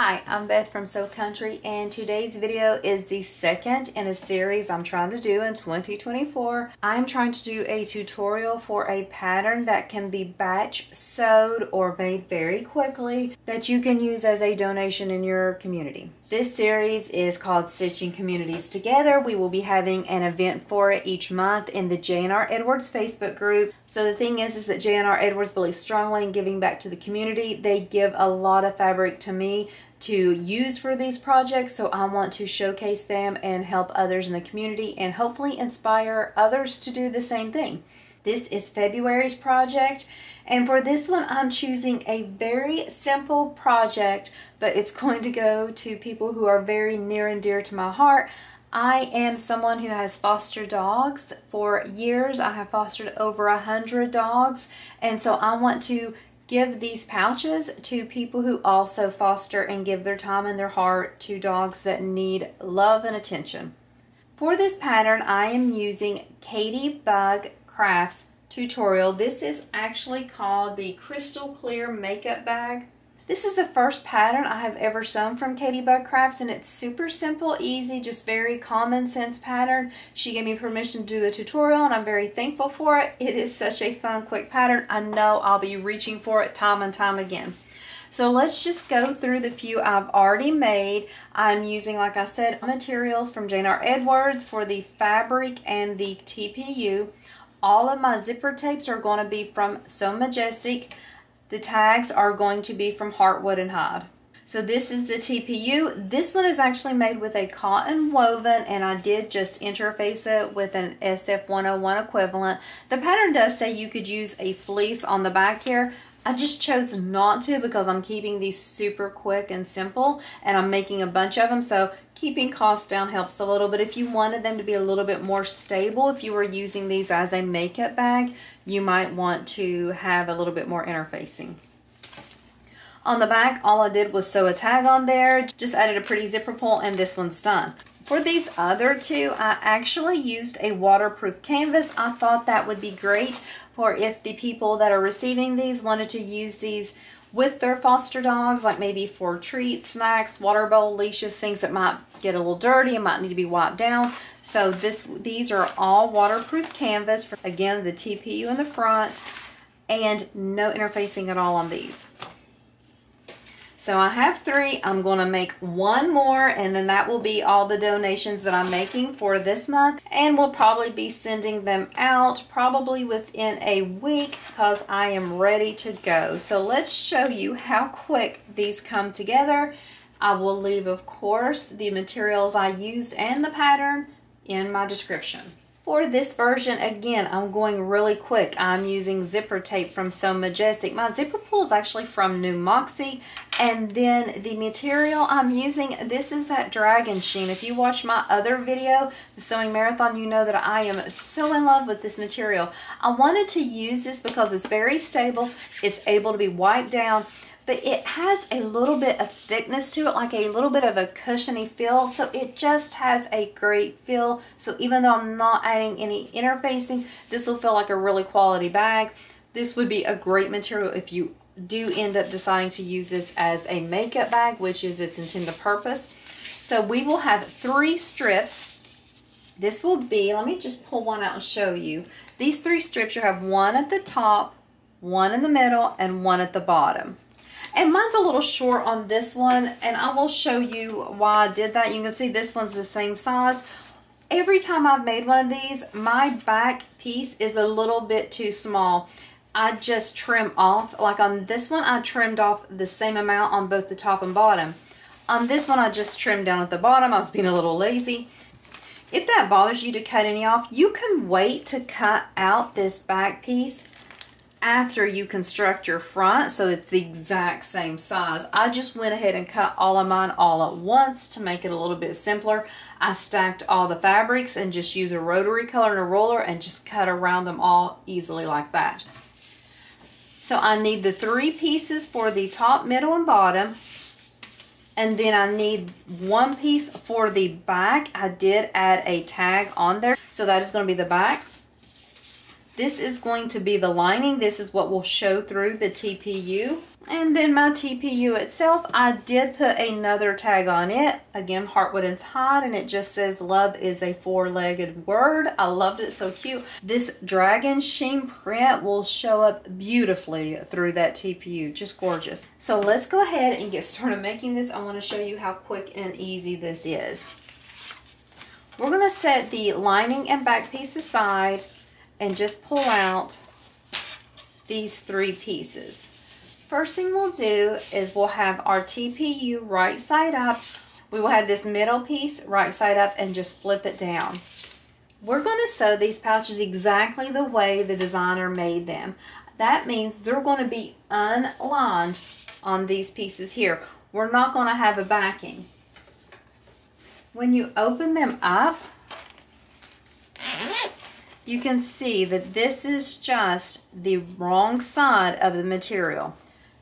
Hi, I'm Beth from Sew Country, and today's video is the second in a series I'm trying to do in 2024. I'm trying to do a tutorial for a pattern that can be batch sewed or made very quickly that you can use as a donation in your community. This series is called Stitching Communities Together. We will be having an event for it each month in the J&R Edwards Facebook group. So the thing is that J&R Edwards believes strongly in giving back to the community. They give a lot of fabric to me to use for these projects, so I want to showcase them and help others in the community and hopefully inspire others to do the same thing. This is February's project, and for this one I'm choosing a very simple project, but it's going to go to people who are very near and dear to my heart. I am someone who has fostered dogs for years. I have fostered over 100 dogs, and so I want to give these pouches to people who also foster and give their time and their heart to dogs that need love and attention. For this pattern, I am using Katie Bug Crafts tutorial. This is actually called the Crystal Clear Makeup Bag. This is the first pattern I have ever sewn from Katie Bug Crafts, and it's super simple, easy, just very common sense pattern. She gave me permission to do a tutorial, and I'm very thankful for it. It is such a fun, quick pattern. I know I'll be reaching for it time and time again. So let's just go through the few I've already made. I'm using, like I said, materials from J&R Edwards for the fabric and the TPU. All of my zipper tapes are going to be from Sew Majestic. The tags are going to be from Heartwood and Hide. So this is the TPU. This one is actually made with a cotton woven, and I did just interface it with an SF101 equivalent. The pattern does say you could use a fleece on the back here. I just chose not to because I'm keeping these super quick and simple, and I'm making a bunch of them, so keeping costs down helps a little bit. If you wanted them to be a little bit more stable, if you were using these as a makeup bag, you might want to have a little bit more interfacing. On the back, all I did was sew a tag on there, just added a pretty zipper pull, and this one's done. For these other two, I actually used a waterproof canvas. I thought that would be great for if the people that are receiving these wanted to use these with their foster dogs, like maybe for treats, snacks, water bowl, leashes, things that might get a little dirty and might need to be wiped down. So these are all waterproof canvas for, again, the TPU in the front, and no interfacing at all on these. So I have 3. I'm going to make one more, and then that will be all the donations that I'm making for this month. And we'll probably be sending them out probably within a week because I am ready to go. So let's show you how quick these come together. I will leave, of course, the materials I used and the pattern in my description. For this version, again, I'm going really quick. I'm using zipper tape from Sew Majestic. My zipper pull is actually from New Moxie. And then the material I'm using, this is that Dragon Sheen. If you watch my other video, the Sewing Marathon, you know that I am so in love with this material. I wanted to use this because it's very stable. It's able to be wiped down, but it has a little bit of thickness to it, like a little bit of a cushiony feel, so it just has a great feel. So even though I'm not adding any interfacing, this will feel like a really quality bag. This would be a great material if you do end up deciding to use this as a makeup bag, which is its intended purpose. So we will have 3 strips. This will be, let me just pull one out and show you. These 3 strips, you have one at the top, one in the middle, and one at the bottom. And mine's a little short on this one, and I will show you why I did that. You can see this one's the same size. Every time I've made one of these, my back piece is a little bit too small. I just trim off. Like on this one, I trimmed off the same amount on both the top and bottom. On this one, I just trimmed down at the bottom. I was being a little lazy. If that bothers you to cut any off, you can wait to cut out this back piece after you construct your front, so it's the exact same size. I just went ahead and cut all of mine all at once to make it a little bit simpler. I stacked all the fabrics and just use a rotary color and a roller and just cut around them all easily like that. So I need the 3 pieces for the top, middle, and bottom. And then I need 1 piece for the back. I did add a tag on there, so that is going to be the back. This is going to be the lining. This is what will show through the TPU. And then my TPU itself, I did put another tag on it. Again, Heartwood and Tide, and it just says love is a four-legged word. I loved it, so cute. This dragon sheen print will show up beautifully through that TPU, just gorgeous. So let's go ahead and get started making this. I want to show you how quick and easy this is. We're going to set the lining and back piece aside and just pull out these 3 pieces. First thing we'll do is we'll have our TPU right side up. We will have this middle piece right side up and just flip it down. We're going to sew these pouches exactly the way the designer made them. That means they're going to be unlined on these pieces here. We're not going to have a backing. When you open them up, you can see that this is just the wrong side of the material.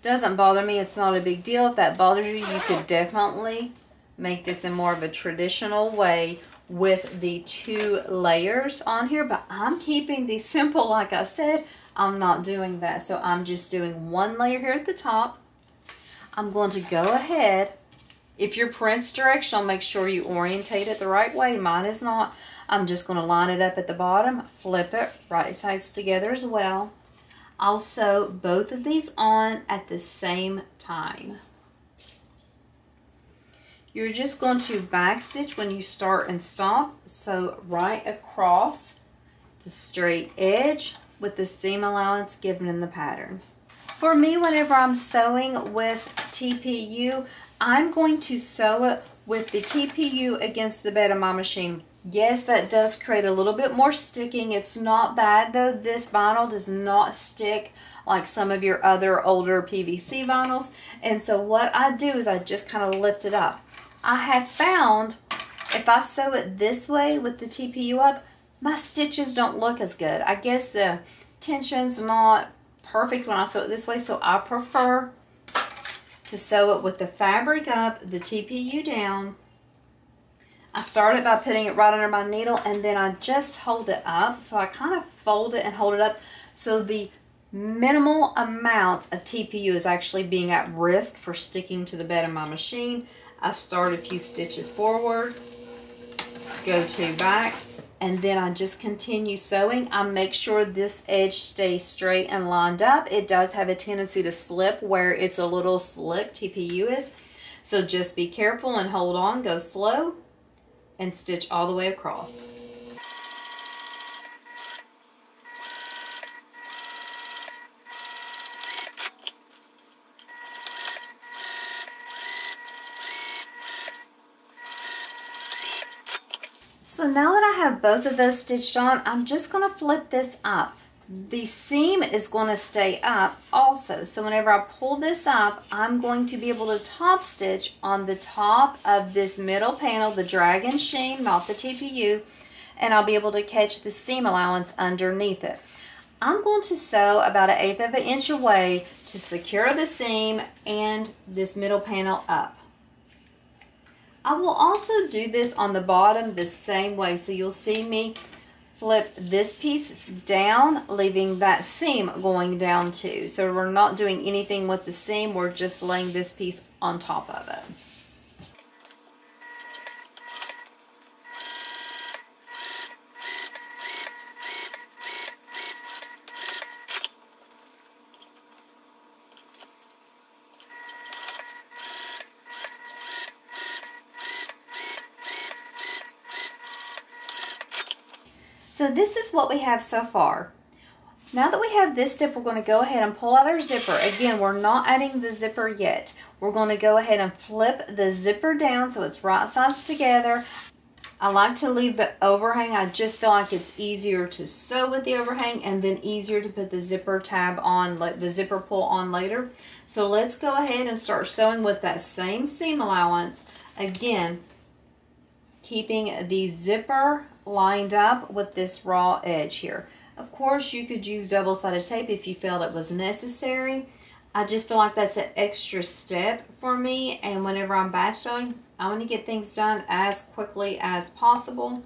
Doesn't bother me, it's not a big deal. If that bothers you, you could definitely make this in more of a traditional way with the 2 layers on here, but I'm keeping these simple. Like I said, I'm not doing that. So I'm just doing 1 layer here at the top. I'm going to go ahead. If your print's directional, make sure you orientate it the right way. Mine is not. I'm just going to line it up at the bottom, flip it, right sides together as well. I'll sew both of these on at the same time. You're just going to back stitch when you start and stop. So right across the straight edge with the seam allowance given in the pattern. For me, whenever I'm sewing with TPU, I'm going to sew it with the TPU against the bed of my machine. Yes, that does create a little bit more sticking. It's not bad though. This vinyl does not stick like some of your other older PVC vinyls. And so what I do is I just kind of lift it up. I have found if I sew it this way with the TPU up, my stitches don't look as good. I guess the tension's not perfect when I sew it this way, so I prefer to sew it with the fabric up, the TPU down. I started by putting it right under my needle, and then I just hold it up. So I kind of fold it and hold it up so the minimal amount of TPU is actually being at risk for sticking to the bed of my machine. I start a few stitches forward, go 2 back, and then I just continue sewing. I make sure this edge stays straight and lined up. It does have a tendency to slip where it's a little slick, TPU is. So just be careful and hold on, go slow, and stitch all the way across. So now that I have both of those stitched on, I'm just going to flip this up. The seam is going to stay up also. So whenever I pull this up, I'm going to be able to top stitch on the top of this middle panel, the dragon sheen, not the TPU, and I'll be able to catch the seam allowance underneath it. I'm going to sew about 1/8 of an inch away to secure the seam and this middle panel up. I will also do this on the bottom the same way, so you'll see me flip this piece down, leaving that seam going down too. So we're not doing anything with the seam, we're just laying this piece on top of it. So this is what we have so far. Now that we have this step, we're going to go ahead and pull out our zipper. Again, we're not adding the zipper yet. We're going to go ahead and flip the zipper down so it's right sides together. I like to leave the overhang. I just feel like it's easier to sew with the overhang and then easier to put the zipper tab on, like the zipper pull on later. So let's go ahead and start sewing with that same seam allowance. Again, keeping the zipper lined up with this raw edge here. Of course, you could use double-sided tape if you felt it was necessary. I just feel like that's an extra step for me, and whenever I'm batch sewing, I want to get things done as quickly as possible.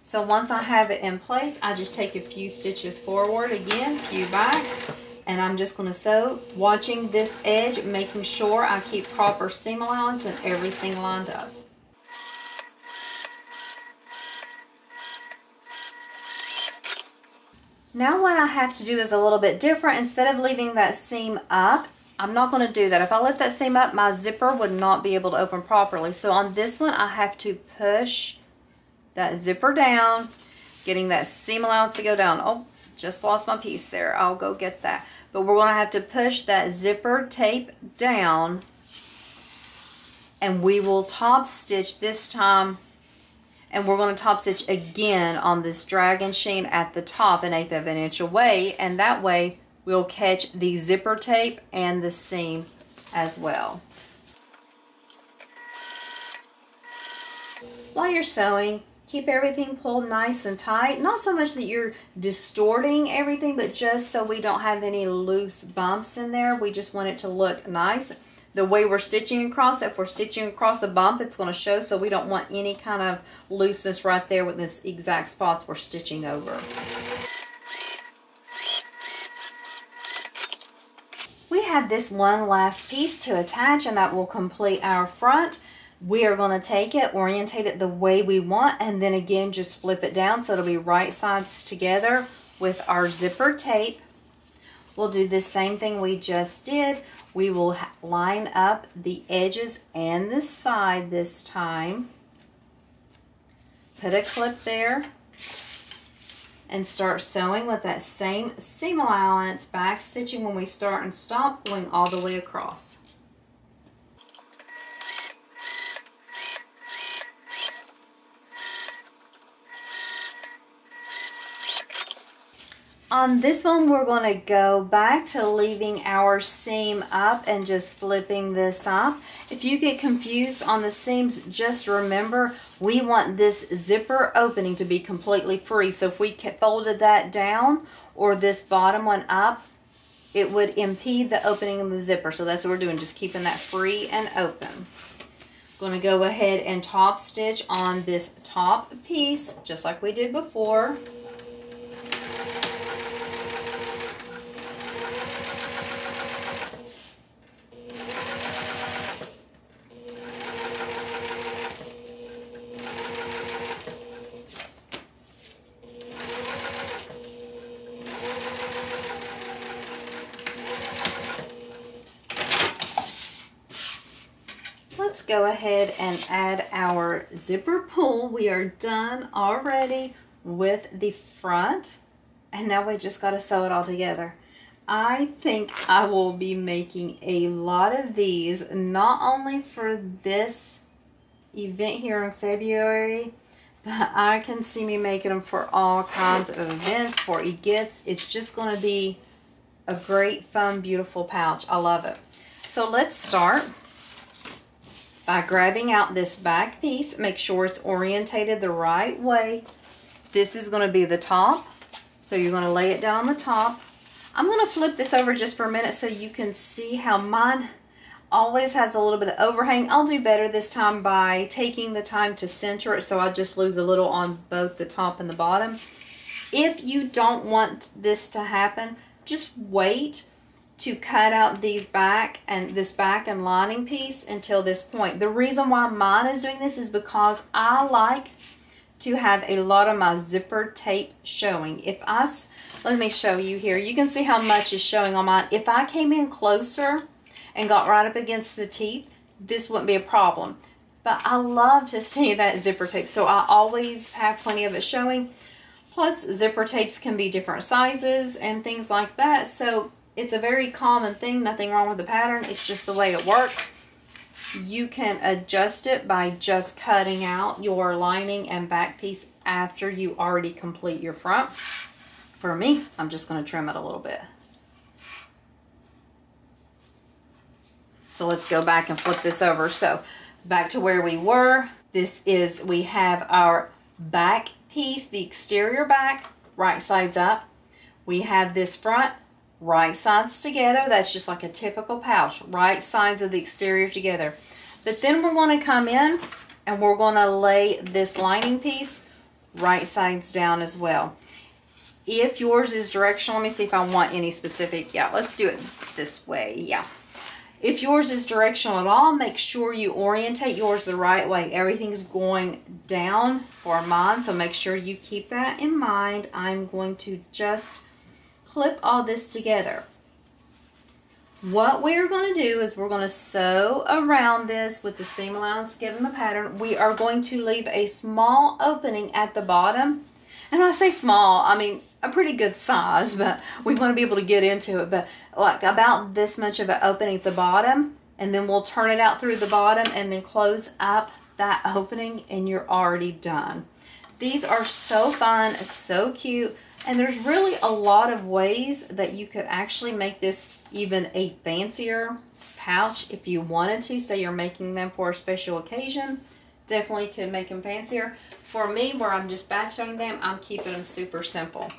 So once I have it in place, I just take a few stitches forward again, few back, and I'm just going to sew, watching this edge, making sure I keep proper seam allowance and everything lined up. Now what I have to do is a little bit different. Instead of leaving that seam up, I'm not going to do that. If I let that seam up, my zipper would not be able to open properly. So on this one, I have to push that zipper down, getting that seam allowance to go down. Oh, just lost my piece there. I'll go get that. But we're going to have to push that zipper tape down, and we will top stitch this time. And we're going to top stitch again on this dragon sheen at the top, 1/8 of an inch away, and that way we'll catch the zipper tape and the seam as well. While you're sewing, keep everything pulled nice and tight. Not so much that you're distorting everything, but just so we don't have any loose bumps in there. We just want it to look nice. The way we're stitching across, if we're stitching across a bump, it's going to show, so we don't want any kind of looseness right there with this exact spots we're stitching over. We have this one last piece to attach, and that will complete our front. We are going to take it, orientate it the way we want, and then again just flip it down so it'll be right sides together with our zipper tape. We'll do the same thing we just did. We will line up the edges and the side this time. Put a clip there and start sewing with that same seam allowance, back stitching when we start and stop, going all the way across. On this one, we're going to go back to leaving our seam up and just flipping this up. If you get confused on the seams, just remember we want this zipper opening to be completely free. So if we folded that down or this bottom one up, it would impede the opening of the zipper. So that's what we're doing, just keeping that free and open. I'm going to go ahead and top stitch on this top piece, just like we did before. Let's go ahead and add our zipper pull. We are done already with the front, and now we just got to sew it all together. I think I will be making a lot of these, not only for this event here in February, but I can see me making them for all kinds of events, for e-gifts. It's just going to be a great, fun, beautiful pouch. I love it. So let's start by grabbing out this back piece. Make sure it's orientated the right way. This is going to be the top, so you're going to lay it down on the top. I'm going to flip this over just for a minute so you can see how mine always has a little bit of overhang. I'll do better this time by taking the time to center it, so I just lose a little on both the top and the bottom. If you don't want this to happen, just wait to cut out these back and lining piece until this point. The reason why mine is doing this is because I like to have a lot of my zipper tape showing. Let me show you here. You can see how much is showing on mine. If I came in closer and got right up against the teeth, this wouldn't be a problem. But I love to see that zipper tape, so I always have plenty of it showing. Plus, zipper tapes can be different sizes and things like that, so it's a very common thing. Nothing wrong with the pattern. It's just the way it works. You can adjust it by just cutting out your lining and back piece after you already complete your front. For me, I'm just going to trim it a little bit. So let's go back and flip this over. So back to where we were. We have our back piece, the exterior back, right sides up. We have this front, right sides together. That's just like a typical pouch, right sides of the exterior together. But then we're going to come in and we're going to lay this lining piece right sides down as well. If yours is directional, let me see if I want any specific. Yeah, let's do it this way. Yeah. If yours is directional at all, make sure you orientate yours the right way. Everything's going down for mine, so make sure you keep that in mind. I'm going to just clip all this together. What we're going to do is we're going to sew around this with the seam allowance given the pattern. We are going to leave a small opening at the bottom. And when I say small, I mean a pretty good size, but we want to be able to get into it. But like about this much of an opening at the bottom, and then we'll turn it out through the bottom and then close up that opening, and you're already done. These are so fun, so cute, and there's really a lot of ways that you could actually make this even a fancier pouch if you wanted to. Say you're making them for a special occasion, definitely could make them fancier. For me, where I'm just batch sewing them, I'm keeping them super simple.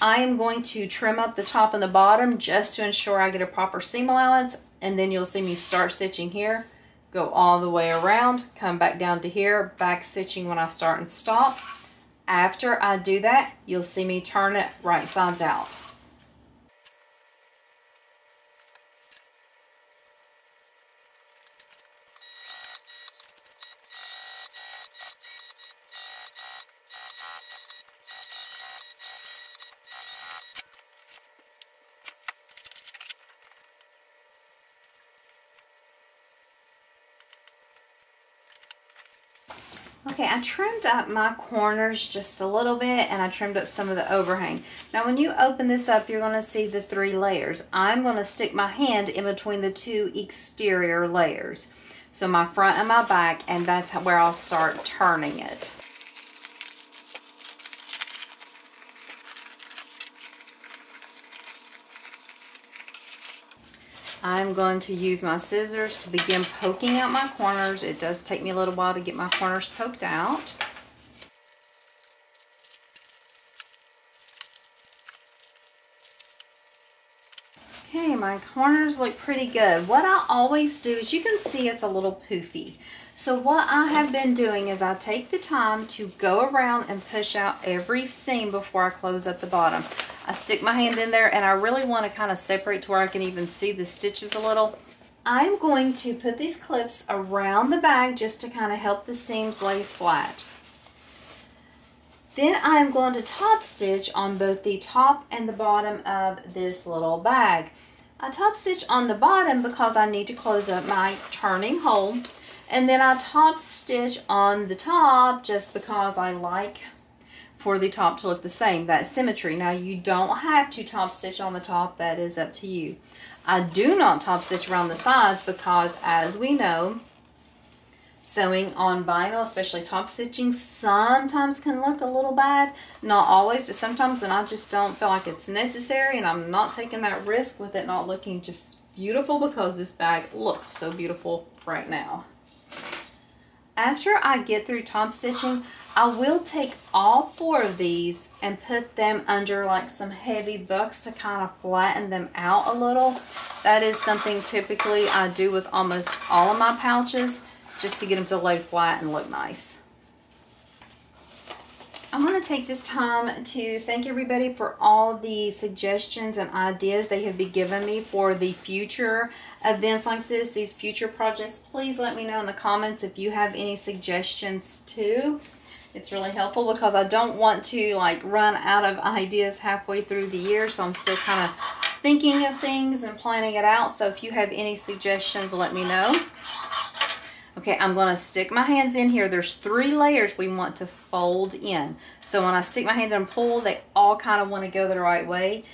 I am going to trim up the top and the bottom just to ensure I get a proper seam allowance, and then you'll see me start stitching here, go all the way around, come back down to here, back stitching when I start and stop. After I do that, you'll see me turn it right sides out. Okay, I trimmed up my corners just a little bit, and I trimmed up some of the overhang. Now when you open this up, you're going to see the 3 layers. I'm going to stick my hand in between the 2 exterior layers. So my front and my back, and that's where I'll start turning it. I'm going to use my scissors to begin poking out my corners. It does take me a little while to get my corners poked out. Okay, my corners look pretty good. What I always do is, you can see it's a little poofy. So what I have been doing is I take the time to go around and push out every seam before I close up the bottom. I stick my hand in there, and I really want to kind of separate to where I can even see the stitches a little. I'm going to put these clips around the bag just to kind of help the seams lay flat. Then I'm going to top stitch on both the top and the bottom of this little bag. I top stitch on the bottom because I need to close up my turning hole. And then I top stitch on the top just because I like for the top to look the same, that symmetry. Now you don't have to top stitch on the top, that is up to you. I do not top stitch around the sides because, as we know, sewing on vinyl, especially top stitching, sometimes can look a little bad. Not always, but sometimes, and I just don't feel like it's necessary, and I'm not taking that risk with it not looking just beautiful because this bag looks so beautiful right now. After I get through top stitching, I will take all 4 of these and put them under like some heavy books to kind of flatten them out a little. That is something typically I do with almost all of my pouches, just to get them to lay flat and look nice. I'm going to take this time to thank everybody for all the suggestions and ideas they have been giving me for the future events like this, these future projects. Please let me know in the comments if you have any suggestions too. It's really helpful because I don't want to like run out of ideas halfway through the year, so I'm still kind of thinking of things and planning it out. So if you have any suggestions, let me know. Okay, I'm going to stick my hands in here. There's 3 layers we want to fold in. So when I stick my hands and pull, they all kind of want to go the right way.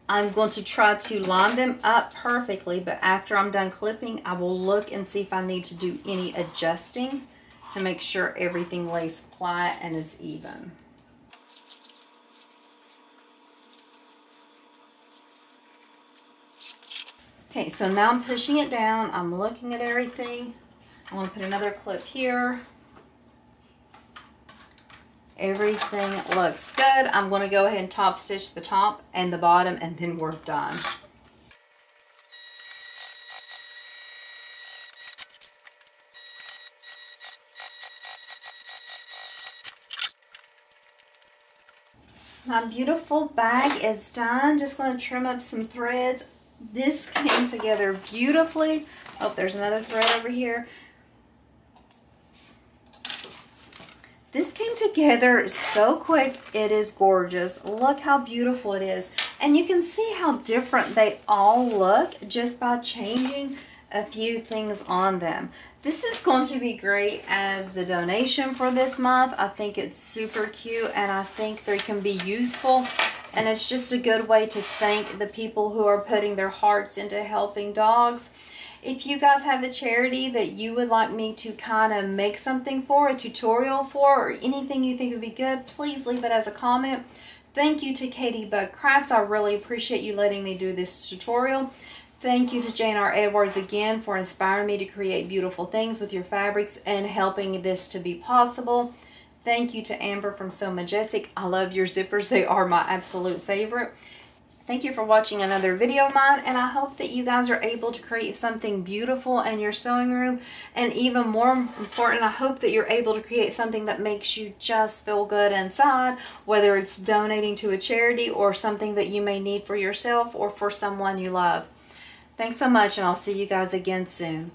I'm going to try to line them up perfectly, but after I'm done clipping, I will look and see if I need to do any adjusting to make sure everything lays flat and is even. Okay, so now I'm pushing it down. I'm looking at everything. I'm going to put another clip here. Everything looks good. I'm going to go ahead and top stitch the top and the bottom, and then we're done. My beautiful bag is done. Just going to trim up some threads. This came together beautifully. Oh, there's another thread over here. This came together so quick. It is gorgeous. Look how beautiful it is. And you can see how different they all look just by changing a few things on them. This is going to be great as the donation for this month. I think it's super cute and I think they can be useful. And it's just a good way to thank the people who are putting their hearts into helping dogs. If you guys have a charity that you would like me to kind of make something for, a tutorial for, or anything you think would be good, please leave it as a comment. Thank you to Katie Bug Crafts. I really appreciate you letting me do this tutorial. Thank you to Jane R. Edwards again for inspiring me to create beautiful things with your fabrics and helping this to be possible. Thank you to Amber from Sew Majestic. I love your zippers. They are my absolute favorite. Thank you for watching another video of mine, and I hope that you guys are able to create something beautiful in your sewing room, and even more important, I hope that you're able to create something that makes you just feel good inside, whether it's donating to a charity or something that you may need for yourself or for someone you love. Thanks so much, and I'll see you guys again soon.